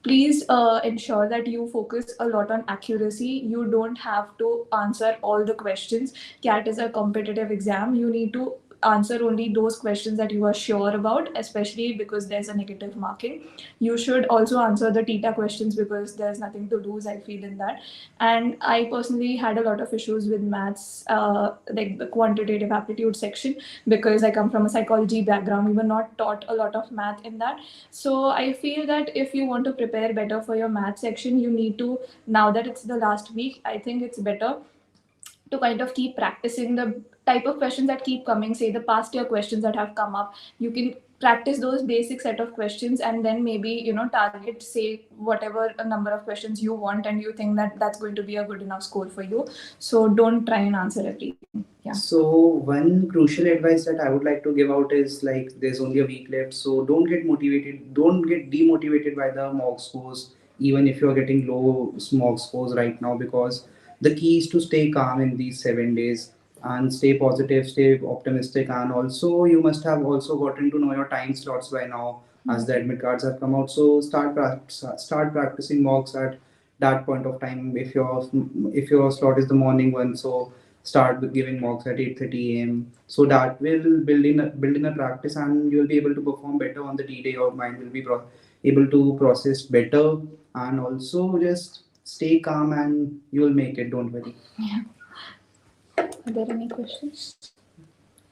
Please ensure that you focus a lot on accuracy. You don't have to answer all the questions. CAT is a competitive exam. You need to answer only those questions that you are sure about, especially because there's a negative marking. You should also answer the TITA questions because there's nothing to lose, I feel, in that. And I personally had a lot of issues with maths, like the quantitative aptitude section, because I come from a psychology background. We were not taught a lot of math in that. So I feel that if you want to prepare better for your math section, you need to, now that it's the last week, I think it's better to kind of keep practicing the type of questions that keep coming, say the past year questions that have come up. You can practice those basic set of questions, and then maybe target, say, whatever a number of questions you want, and you think that that's going to be a good enough score for you. So don't try and answer everything. Yeah. So one crucial advice that I would like to give out is, like, there's only a week left, so don't get motivated, don't get demotivated by the mock scores, even if you're getting low mock scores right now, because the key is to stay calm in these 7 days and stay positive, stay optimistic, and also you must have also gotten to know your time slots by now as the admit cards have come out. So start practicing mocks at that point of time. If your slot is the morning one, so start with giving mocks at 8:30 a.m. So that will build in a practice, and you'll be able to perform better on the D-day. Your mind will be able to process better, and also just stay calm and you'll make it. Don't worry. Yeah. Are there any questions?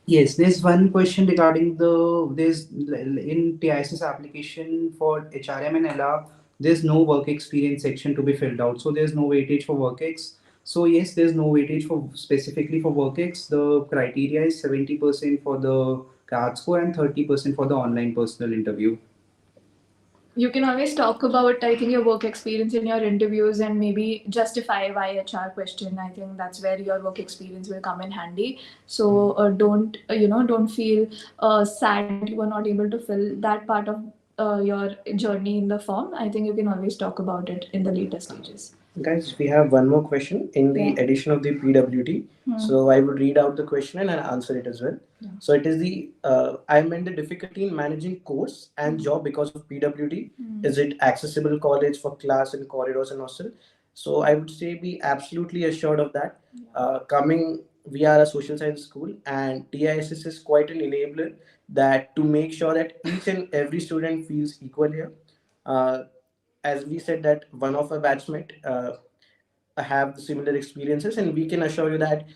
Yes, there's one question regarding there's in TISS application for HRM and LR, there's no work experience section to be filled out. So there's no weightage for work ex. So yes, there's no weightage for specifically for work ex. The criteria is 70% for the CAT score and 30% for the online personal interview. You can always talk about, I think, your work experience in your interviews, and maybe justify why HR question. I think that's where your work experience will come in handy. So don't feel sad that you are not able to fill that part of your journey in the form. I think you can always talk about it in the later stages. Guys, we have one more question in the Yeah. edition of the PWT. So I would read out the question and I'll answer it as well. Yeah. So it is the I meant the difficulty in managing course and job because of PWT. Is it accessible college for class and corridors and hostel? So I would say be absolutely assured of that. Coming, we are a social science school, and TISS is quite an enabler that to make sure that each and every student feels equal here. Uh, as we said that one of our batchmate have the similar experiences, and we can assure you that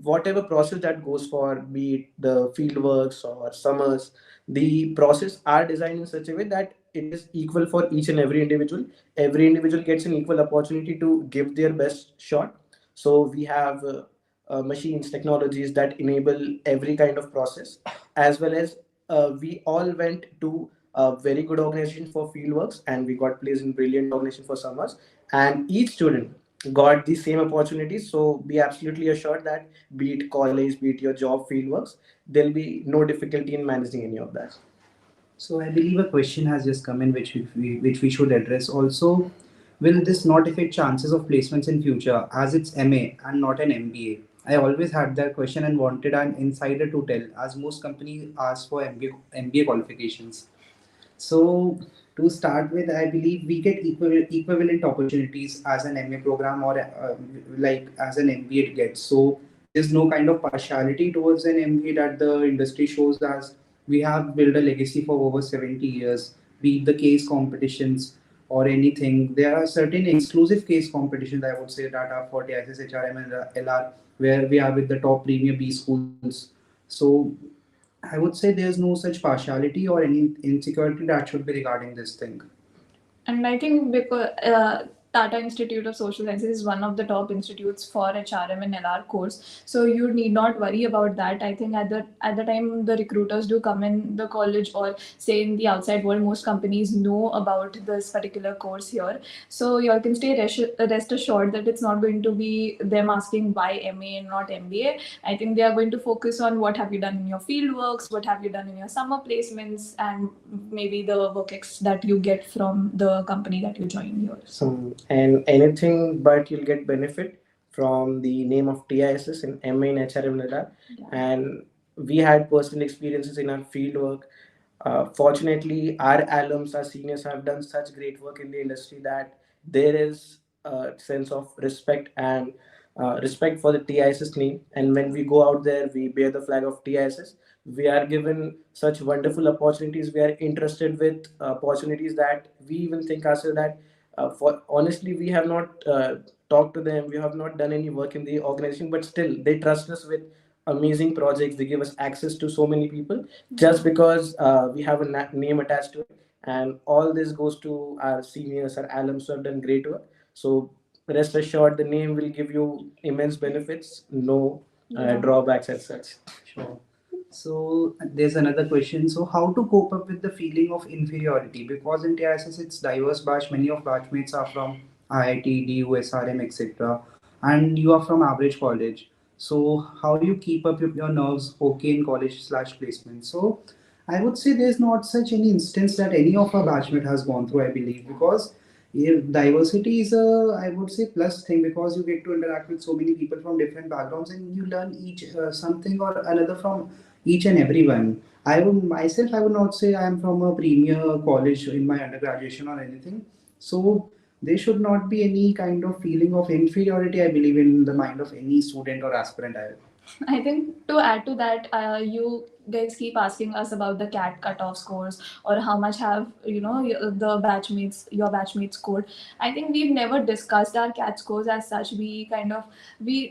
whatever process that goes for, be it the field works or summers, the process are designed in such a way that it is equal for each and every individual. Every individual gets an equal opportunity to give their best shot. So we have machines, technologies that enable every kind of process, as well as we all went to a very good organization for fieldworks, and we got placed in brilliant organization for summers, and each student got the same opportunities. So be absolutely assured that be it college, be it your job fieldworks, there'll be no difficulty in managing any of that. So I believe a question has just come in which we should address. Also, will this not affect chances of placements in future as it's MA and not an MBA? I always had that question and wanted an insider to tell, as most companies ask for MBA qualifications. So to start with, I believe we get equivalent opportunities as an MA program or like as an MBA gets. So there's no kind of partiality towards an MBA that the industry shows as we have built a legacy for over 70 years, be it the case competitions or anything. There are certain exclusive case competitions, I would say, that are for the TISS HRM and LR, where we are with the top premier B schools. So I would say there's no such partiality or any insecurity that should be regarding this thing. And I think because Tata Institute of Social Sciences is one of the top institutes for HRM and LR course, so you need not worry about that. I think at the time the recruiters do come in the college or say in the outside world, most companies know about this particular course here. So you all can stay rest assured that it's not going to be them asking why MA and not MBA. I think they are going to focus on what have you done in your field works, what have you done in your summer placements, and maybe the work that you get from the company that you join here. So, and anything but you'll get benefit from the name of TISS in MA in HRM LR. Yeah. And we had personal experiences in our field work. Fortunately, our alums, our seniors have done such great work in the industry that there is a sense of respect and respect for the TISS name. And when we go out there, we bear the flag of TISS. We are given such wonderful opportunities. We are interested with opportunities that we even think ourselves that for honestly we have not talked to them, we have not done any work in the organization, but still they trust us with amazing projects. They give us access to so many people just because we have a name attached to it. And all this goes to our seniors, our alums who have done great work. So rest assured, the name will give you immense benefits, no drawbacks as such. Sure. So there's another question. So how to cope up with the feeling of inferiority? Because in TISS it's diverse batch. Many of batchmates are from IIT, DU, SRM, etc. And you are from average college. So how you keep up with your nerves okay in college slash placement? So I would say there's not such any instance that any of our batchmate has gone through, I believe, because diversity is a, I would say, plus thing, because you get to interact with so many people from different backgrounds and you learn each something or another from each and everyone. I would myself, I would not say I am from a premier college in my undergraduation or anything. So there should not be any kind of feeling of inferiority, I believe, in the mind of any student or aspirant. I think to add to that, you guys keep asking us about the CAT cutoff scores or how much have your batchmates scored. I think we've never discussed our CAT scores as such. We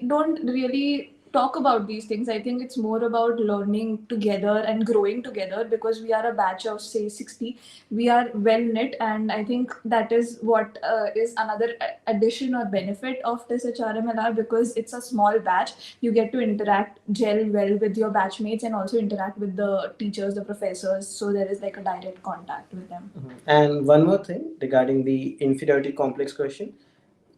don't really talk about these things. I think it's more about learning together and growing together, because we are a batch of say 60. We are well knit, and I think that is what is another addition or benefit of this HRMLR, because it's a small batch. You get to interact, gel well with your batchmates, and also interact with the teachers, the professors, so there is like a direct contact with them. And one more thing regarding the inferiority complex question.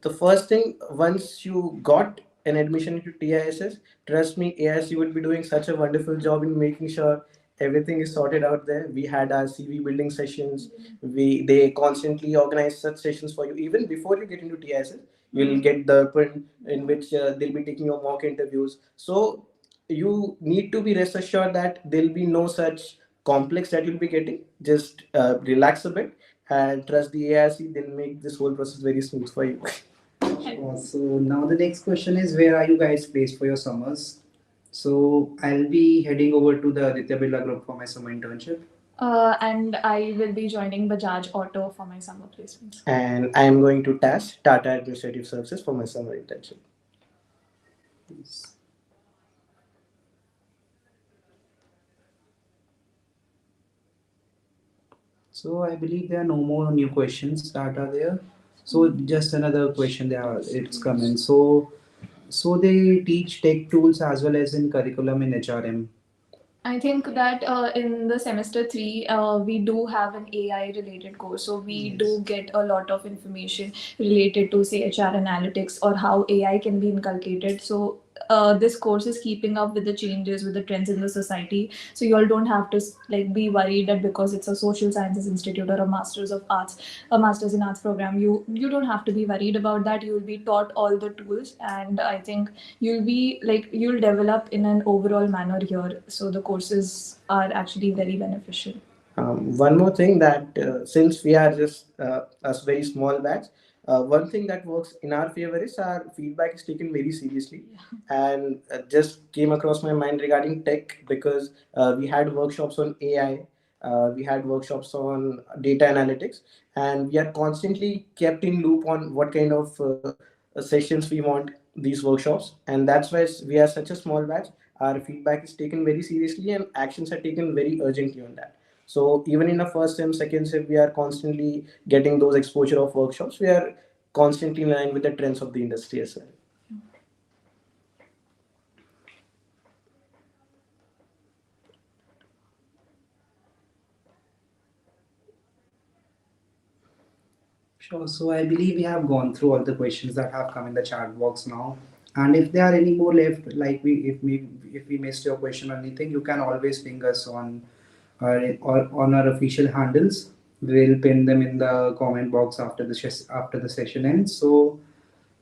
The first thing, once you got an admission into TISS, trust me, AIC would be doing such a wonderful job in making sure everything is sorted out there. We had our CV building sessions. They constantly organize such sessions for you. Even before you get into TISS, you'll get the print in which they'll be taking your mock interviews. So you need to be rest assured that there'll be no such complex that you'll be getting. Just relax a bit and trust the ARC, they'll make this whole process very smooth for you. So now the next question is, where are you guys placed for your summers? So I'll be heading over to the Aditya Birla Group for my summer internship. And I will be joining Bajaj Auto for my summer placements. And I am going to TASS, Tata Administrative Services, for my summer internship. Yes. So I believe there are no more new questions that are there. So just another question there, it's coming. So they teach tech tools as well as in curriculum in HRM. I think that in the semester 3, we do have an AI related course. So we Yes. do get a lot of information related to, say, HR analytics or how AI can be inculcated. So this course is keeping up with the changes, with the trends in the society. So you all don't have to like be worried that because it's a social sciences institute or a masters in arts program, you don't have to be worried about that. You'll be taught all the tools, and I think you'll develop in an overall manner here. So the courses are actually very beneficial. One more thing that since we are just a very small batch, one thing that works in our favor is our feedback is taken very seriously. And just came across my mind regarding tech because we had workshops on AI, we had workshops on data analytics, and we are constantly kept in loop on what kind of sessions we want these workshops. And that's why we are such a small batch. Our feedback is taken very seriously and actions are taken very urgently on that. So even in the first sem, second sem, we are constantly getting those exposure of workshops. We are constantly in line with the trends of the industry as well. Sure. So I believe we have gone through all the questions that have come in the chat box now. And if there are any more left, like if we missed your question or anything, you can always ping us on or on our official handles. We'll pin them in the comment box after after the session ends. So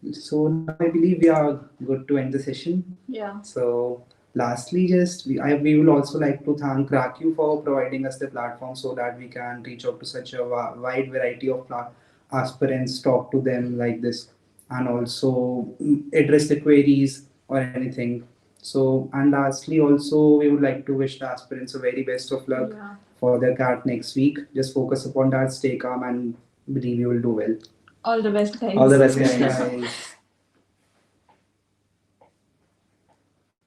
now I believe we are good to end the session. Yeah. So lastly, just we will also like to thank Raku for providing us the platform so that we can reach out to such a wide variety of aspirants, talk to them like this, and also address the queries or anything. So and lastly, also we would like to wish the aspirants a very best of luck. Yeah. For their CAT next week. Just focus upon that, stay calm, and believe you will do well. All the best, guys. All the best, Yes, guys. guys.